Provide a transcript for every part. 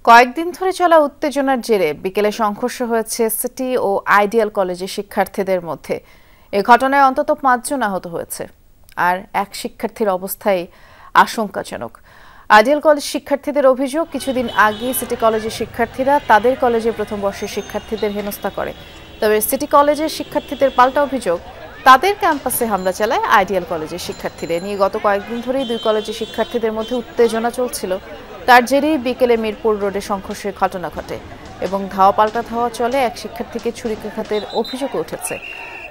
কয়েকদিন ধরে চলা উত্তেজনার জেরে বিকেলে সংঘর্ষ হয়েছে সিটি ও আইডিয়াল কলেজের শিক্ষার্থীদের মধ্যে। এ ঘটনায় অন্তত ৫ জন আহত হয়েছে, আর এক শিক্ষার্থীর অবস্থায় আশঙ্কাজনক। আইডিয়াল কলেজ শিক্ষার্থীদের অভিযোগ, কিছুদিন আগে সিটি কলেজের শিক্ষার্থীরা তাদের কলেজে প্রথম বর্ষের শিক্ষার্থীদের হেনস্থা করে। তবে সিটি কলেজের শিক্ষার্থীদের পাল্টা অভিযোগ, তাদের ক্যাম্পাসে হামলা চালায় আইডিয়াল কলেজের শিক্ষার্থীরা। নিয়ে গত কয়েকদিন ধরেই দুই কলেজের শিক্ষার্থীদের মধ্যে উত্তেজনা চলছিল। তার জেরেই বিকেলে মিরপুর রোডে সংঘর্ষের ঘটনা ঘটে এবং ধাওয়া পাল্টা ধাওয়া চলে। এক শিক্ষার্থীকে ছুরিকাঘাতের অভিযোগ উঠেছে।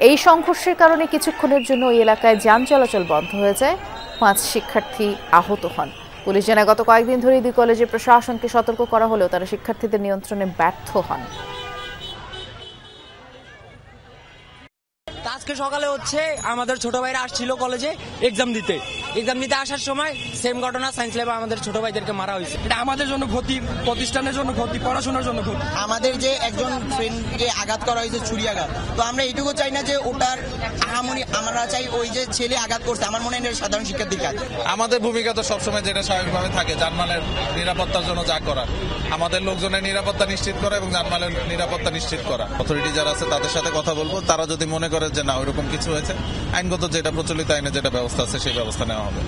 এই সংঘর্ষের কারণে কিছুক্ষণের জন্য ওই এলাকায় যান চলাচল বন্ধ হয়ে যায়। ৫ শিক্ষার্থী আহত হন। পুলিশ জানায়, গত কয়েকদিন ধরেই দুই কলেজের প্রশাসনকে সতর্ক করা হলেও তারা শিক্ষার্থীদের নিয়ন্ত্রণে ব্যর্থ হন। আজকে সকালে আমাদের ছোট ভাইরা আসছিল কলেজে এক্সাম দিতে আসার সময় সেম ঘটনা সায়েন্স ল্যাবে আমাদের ছোট ভাইদেরকে মারা হয়েছে। এটা আমাদের জন্য ক্ষতি, প্রতিষ্ঠানের জন্য ক্ষতি, পড়াশোনার জন্য ক্ষতি। আমাদের যে একজন ফ্রেন্ডকে আঘাত করা হয়েছে, ছুরি আঘাত, তো আমরা এইটুকু চাই না যে ওটার আহামরি, আমরা চাই ওই যে ছেলে আঘাত করছে, আমার মনে হয় সাধারণ শিক্ষার্থীর কাজ। আমাদের ভূমিকা তো সবসময় যেটা স্বাভাবিকভাবে থাকে, জানমালের নিরাপত্তার জন্য যা করা, আমাদের লোকজনের নিরাপত্তা নিশ্চিত করা এবং জানমালের নিরাপত্তা নিশ্চিত করা। অথরিটি যারা আছে তাদের সাথে কথা বলবো, তারা যদি মনে করে যে না ওইরকম কিছু হয়েছে, আইনগত যেটা প্রচলিত আইনে যেটা ব্যবস্থা আছে সেই ব্যবস্থা নেওয়া হবে।